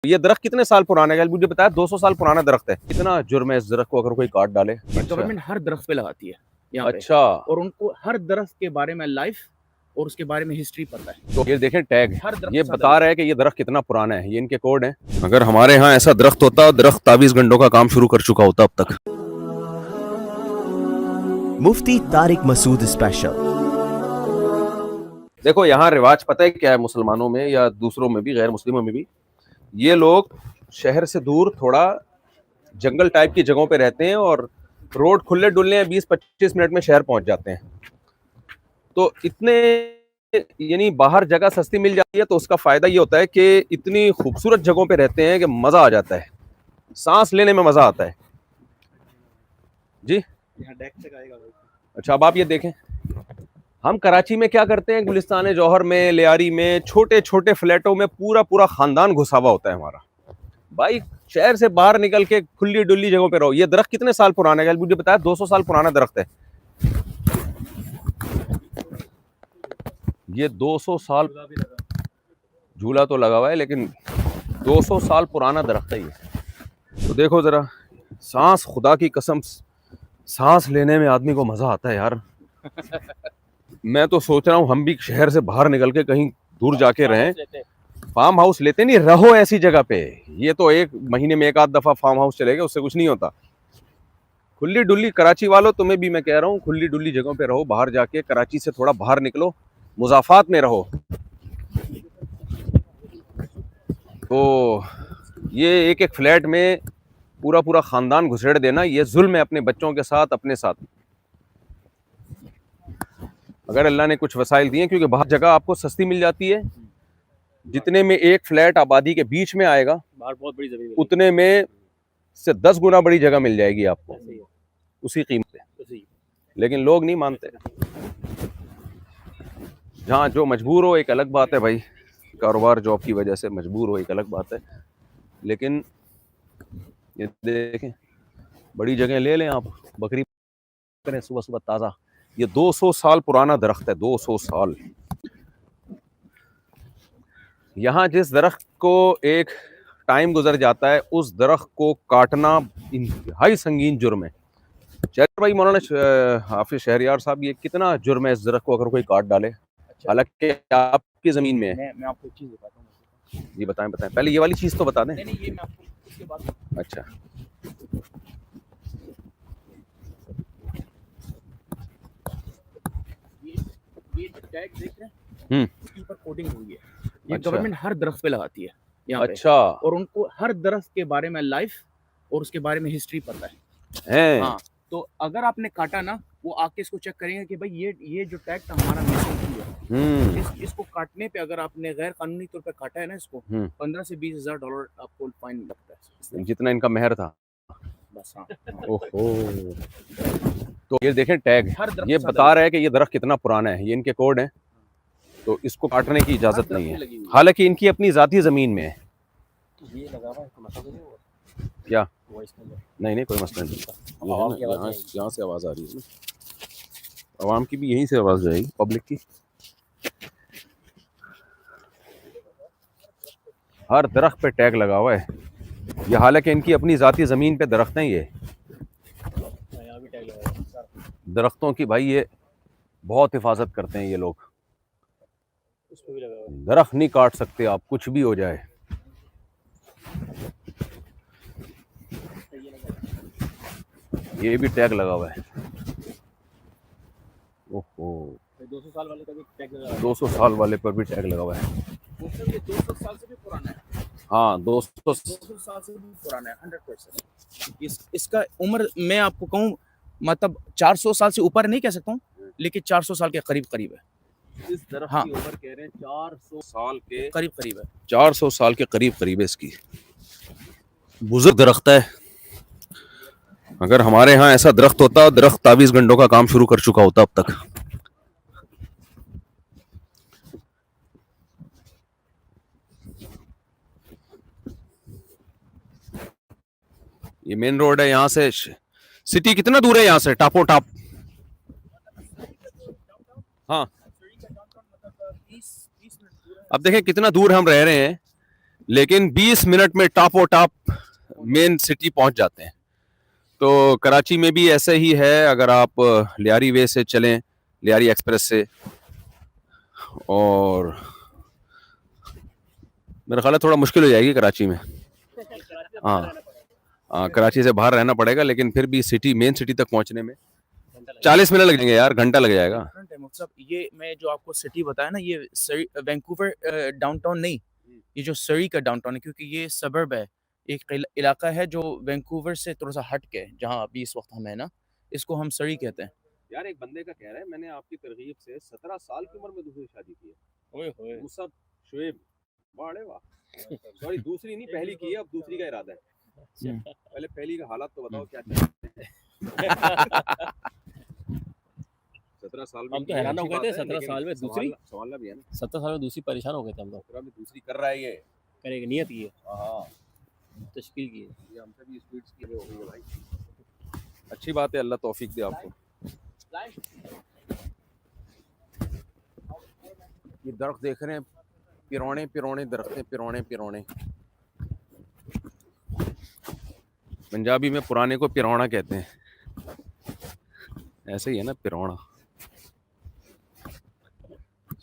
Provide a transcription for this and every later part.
ये दरख्त कितने साल पुराना है? मुझे बताया 200 साल पुराना दरख्त है। कितना जुर्म है इस दरख्त को अगर कोई काट डाले? गवर्नमेंट हर दरख्त पे लगाती है यहाँ पे, अच्छा, और उनको हर दरख्त के बारे में लाइफ और उसके बारे में हिस्ट्री पता है। तो ये देखें टैग, हर दरख्त ये के साथ बता रहा है कि ये दरख्त कितना पुराना है। ये इनके कोड है। अगर हमारे यहाँ ऐसा दरख्त होता, दरख्त ताबीज गंडों का काम शुरू कर चुका होता अब तक। मुफ्ती तारिक मसूद स्पेशल। देखो यहाँ रिवाज पता है क्या है मुसलमानों में या दूसरों में भी, गैर मुस्लिमों में भी, ये लोग शहर से दूर थोड़ा जंगल टाइप की जगहों पे रहते हैं और रोड खुले डुलने हैं, 20-25 मिनट में शहर पहुंच जाते हैं। तो इतने यानी बाहर जगह सस्ती मिल जाती है, तो उसका फायदा ये होता है कि इतनी खूबसूरत जगहों पे रहते हैं कि मजा आ जाता है, सांस लेने में मजा आता है जी। यहाँ डेक तक आएगा। अच्छा, अब आप ये देखें, हम कराची में क्या करते हैं, गुलिस्तान जौहर में, लियारी में, छोटे छोटे फ्लैटों में पूरा पूरा खानदान घुसा हुआ होता है हमारा। भाई शहर से बाहर निकल के खुली डुल्ली जगहों पे रहो। ये दरख्त कितने साल पुराना है? मुझे बताया 200 साल पुराना दरख्त है। ये 200 साल झूला तो लगा हुआ है, लेकिन 200 साल पुराना दरख्त है ये। तो देखो जरा, सांस, खुदा की कसम, सांस लेने में आदमी को मजा आता है यार। मैं तो सोच रहा हूँ हम भी शहर से बाहर निकल के कहीं दूर जाके रहें। फार्म हाउस लेते नहीं, रहो ऐसी जगह पे। ये तो एक महीने में एक आध दफा फार्म हाउस चलेगा, उससे कुछ नहीं होता। खुली डुल्ली कराची वालों, तुम्हें भी मैं कह रहा हूँ, खुली डुल्ली जगहों पे रहो। बाहर जाके कराची से थोड़ा बाहर निकलो, मुजाफात में रहो। तो ये एक एक फ्लैट में पूरा पूरा खानदान घुसेड़ देना, ये जुल्म है अपने बच्चों के साथ, अपने साथ। अगर अल्लाह ने कुछ वसाइल दिए, क्योंकि बाहर जगह आपको सस्ती मिल जाती है, जितने में एक फ्लैट आबादी के बीच में आएगा, बाहर बहुत बड़ी जगह उतने में से 10 गुना बड़ी जगह मिल जाएगी आपको उसी कीमत पे। लेकिन लोग नहीं मानते। जहाँ जो मजबूर हो एक अलग बात है भाई, कारोबार जॉब की वजह से मजबूर हो एक अलग बात है। लेकिन ये देखें, बड़ी जगह ले लें आप, बकरी करें सुबह सुबह ताज़ा। ये 200 साल पुराना दरख्त है, 200 साल। यहाँ जिस दरख्त को एक टाइम गुजर जाता है, उस दरख्त को काटना इंतहाई संगीन जुर्म है। शहर भाई मौलाना हाफिज शहरियार साहब, ये कितना जुर्म है इस दरख्त को अगर कोई काट डाले? हालांकि आपकी जमीन में है। मैं आपको एक चीज बताता हूँ। जी बताएं बताएं, पहले ये वाली चीज तो बता दें। नहीं ये मैं आपको उसके बाद। अच्छा, ये जो टैग देख रहे हैं, इसके ऊपर कोडिंग हुई है। ये अच्छा। गवर्नमेंट हर दरख्त पे लगाती है यहाँ पे। अच्छा और उनको हर दरख्त के बारे में लाइफ और उसके बारे में हिस्ट्री पता है। हाँ, तो अगर आपने काटा ना, वो आके इसको चेक करेंगे कि भाई ये जो टैग था हमारा मिसिंग है। इसको काटने पे अगर आपने गैर कानूनी तौर पे काटा है ना इसको, 15 से 20 हजार डॉलर आपको फाइन लगता है, जितना इनका मेहर था बस। हाँ, ओहो। तो ये देखें टैग, हर दरख्त ये के साथ बता रहा है कि ये दरख्त कितना पुराना है। ये इनके कोड है, तो इसको काटने की इजाजत हर नहीं दरख्त पे है। लगी हुई है। हालांकि इनकी अपनी जाती जमीन में है। ये लगा हुआ है तो मतलब क्या? वॉइस में नहीं नहीं, कोई मसला नहीं। ये है ना, यहाँ से आवाज आ रही है ना, आवाम की भी यहीं से आवाज जाएगी, पब्लिक की। हर दरख्त पे टैग लगा हुआ है। ये हालांकि इनकी अपनी जाती जमीन पे दरख्त हैं। ये दरख्तों की भाई ये बहुत हिफाजत करते हैं ये लोग। दरख्त नहीं काट सकते आप, कुछ भी हो जाए। ये भी टैग लगा हुआ है। ओहो, 200 साल वाले का भी टैग लगा है। 200 साल वाले पर भी टैग लगा हुआ है। ये 200 साल से भी पुराना है। हाँ, 200 साल से भी पुराना है, 100%। इसका उम्र मैं आपको कहूँ, मतलब 400 साल से ऊपर नहीं कह सकता हूँ, लेकिन 400 साल के करीब करीब है। इस दरख्त की उम्र कह रहे हैं 400 साल के करीब करीब है। 400 साल के करीब करीब है इसकी। बुजुर्ग दरख्त है। अगर हमारे यहाँ ऐसा दरख्त होता, दरख्त ताबीज गंडों का काम शुरू कर चुका होता अब तक। ये मेन रोड है, यहाँ से सिटी कितना दूर है यहाँ से, टापो टाप? हाँ, अब देखें कितना दूर हम रह रहे हैं। लेकिन 20 मिनट में टॉपो टॉप मेन सिटी पहुंच जाते हैं। तो कराची में भी ऐसे ही है, अगर आप लियारी वे से चलें, लियारी एक्सप्रेस से, और मेरा ख्याल है थोड़ा मुश्किल हो जाएगी कराची में। हाँ हाँ, कराची से बाहर रहना पड़ेगा, लेकिन फिर भी सिटी, मेन सिटी तक पहुंचने में 40 मिनट लग जाएंगे यार, घंटा लग जाएगा। मतलब ये मैं जो आपको सिटी बताया ना, ये वैंकूवर डाउनटाउन नहीं, ये जो सरी का डाउनटाउन है, क्योंकि ये सबर्ब है, एक इलाका है जो वैंकूवर से थोड़ा सा हट के, जहाँ अभी इस वक्त हम है ना, इसको हम सरी कहते हैं। यार एक बंदे का कह रहा है, मैंने आपकी तरगीब से 17 साल की उम्र में दूसरी शादी की है। ओए होए, मुसब शुएब, वाह वाह। सॉरी, दूसरी नहीं, पहली की है, अब दूसरी का इरादा है। पहले पहली का हालात तो बताओ क्या चल 17 साल में हम तो हैरान हो गए थे, 17 साल में दूसरी, सवाल भी है ना, 17 साल में दूसरी, परेशान हो गए थे हम लोग। 17 में दूसरी कर रहा है ये, करेंगे, नियत की है, हाँ तशकील की है। ये हमसे भी स्पीड्स की हो गई है भाई। अच्छी बात है, अल्लाह तौफीक दे आपको। ये दरख्त देख रहे हैं, पिरौने पिरौने दरख्त हैं, पिरौने पिरौने। पंजाबी में पुराने को पिरौना कहते हैं, ऐसे ही है ना, पिरौना।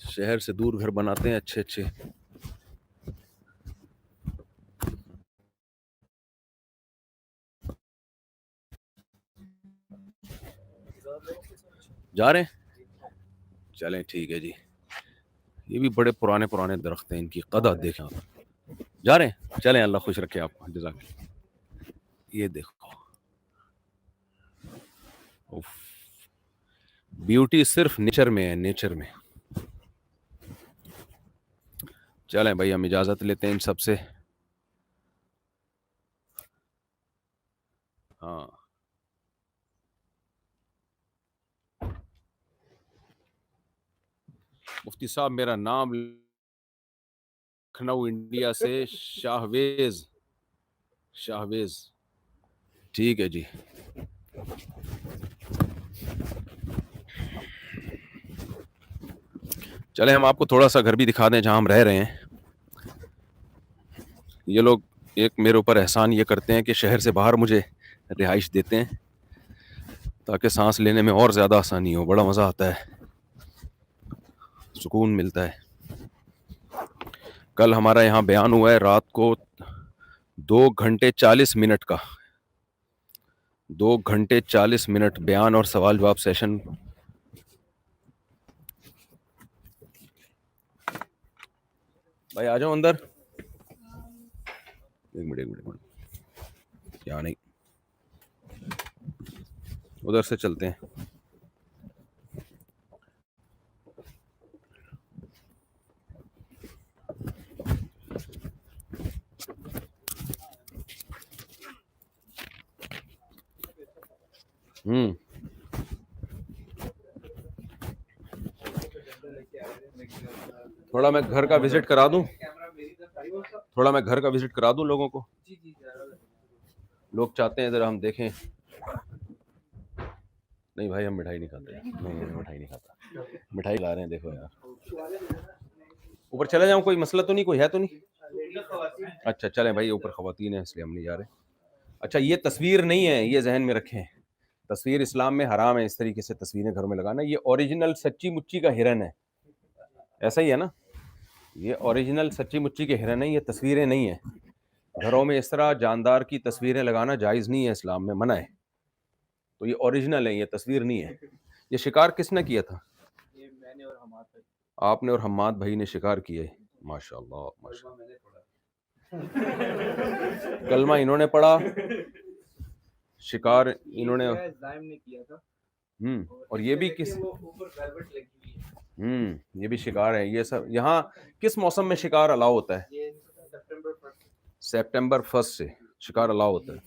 शहर से दूर घर बनाते हैं अच्छे अच्छे। जा रहे हैं, चलें ठीक है जी। ये भी बड़े पुराने पुराने दरख्त हैं, इनकी कदर देखें आप। जा रहे हैं, चलें, अल्लाह खुश रखे आपको, जज़ाक। ये देखो, उफ, ब्यूटी सिर्फ नेचर में है, नेचर में। चलें भाई, हम इजाज़त लेते हैं इन सब से। हाँ, मुफ्ती साहब, मेरा नाम लखनऊ इंडिया से शाहवेज, शाहवेज, ठीक है जी। चले, हम आपको थोड़ा सा घर भी दिखा दें जहां हम रह रहे हैं। ये लोग एक मेरे ऊपर एहसान ये करते हैं कि शहर से बाहर मुझे रिहाइश देते हैं, ताकि सांस लेने में और ज़्यादा आसानी हो। बड़ा मज़ा आता है, सुकून मिलता है। कल हमारा यहाँ बयान हुआ है रात को 2 घंटे 40 मिनट का, 2 घंटे 40 मिनट बयान और सवाल जवाब सेशन। भाई आ जाओ अंदर, एक मिनट, क्या नहीं, उधर से चलते हैं। थोड़ा मैं घर का विजिट करा दूं, थोड़ा मैं घर का विजिट करा दूं लोगों को। लोग चाहते हैं जरा हम देखें। नहीं भाई, हम मिठाई नहीं खाते। नहीं, मिठाई नहीं खाता, मिठाई ला रहे हैं, देखो यार। ऊपर चले जाऊं, कोई मसला तो नहीं, कोई है तो नहीं? अच्छा चलें भाई, ऊपर खवातीन है इसलिए हम नहीं जा रहे। अच्छा, ये तस्वीर नहीं है, ये जहन में रखें, तस्वीर इस्लाम में हराम है इस तरीके से तस्वीरें घरों में लगाना। ये ओरिजिनल सच्ची मुच्ची का हिरन है, ऐसा ही है ना, ये ओरिजिनल सच्ची मुच्ची के हिरन है, ये तस्वीरें नहीं है। घरों में इस तरह जानदार की तस्वीरें लगाना जायज़ नहीं है, इस्लाम में मना है। तो ये ओरिजिनल है, ये तस्वीर नहीं है। ये शिकार किसने किया था? ये मैंने और हमाद भाई। आपने और हम्माद भाई ने शिकार किया है, माशाल्लाह माशाल्लाह। कलमा इन्होंने पढ़ा, शिकार इन्होंने ने किया था। और ये भी किस ये भी शिकार है। ये सब यहाँ किस मौसम में शिकार अलाउ होता है? ये सितंबर 1 से शिकार अलाउ होता है।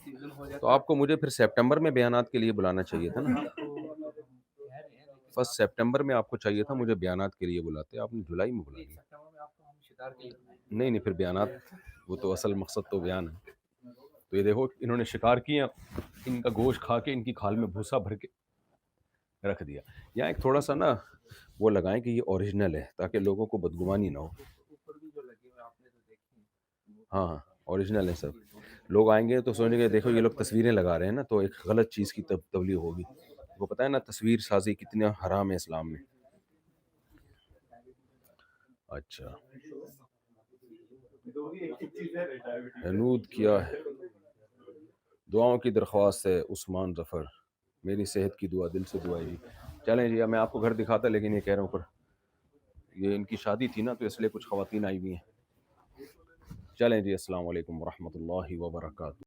तो आपको मुझे फिर सितंबर में बयानात के लिए बुलाना चाहिए था ना। 1 सितंबर में आपको चाहिए था, मुझे बयानात के लिए बुलाते, आपने जुलाई में बुला लिया। नहीं नहीं, फिर बयानात, वो तो असल मकसद तो बयान है। तो ये देखो, इन्होंने शिकार किया, इनका गोश्त खा के इनकी खाल में भूसा भर के रख दिया। यहाँ एक थोड़ा सा ना वो लगाएं कि ये ओरिजिनल है, ताकि लोगों को बदगुमानी ना हो। हाँ हाँ ओरिजिनल है सब। लोग आएंगे तो सोचेंगे देखो ये लोग तस्वीरें लगा रहे हैं ना, तो एक गलत चीज़ की तबलीग होगी। वो पता है ना तस्वीर साजी कितना हराम है इस्लाम में। अच्छा हनूद किया है। दुआओं की दरख्वास्त है उस्मान जफ़र, मेरी सेहत की दुआ, दिल से दुआ है जी। चलें जी, अब मैं आपको घर दिखाता, लेकिन ये कह रहा हूँ पर ये इनकी शादी थी ना, तो इसलिए कुछ ख़वातीन आई हुई हैं। चलें जी, अस्सलाम वालेकुम वरहमतुल्लाहि वबरकातुहू।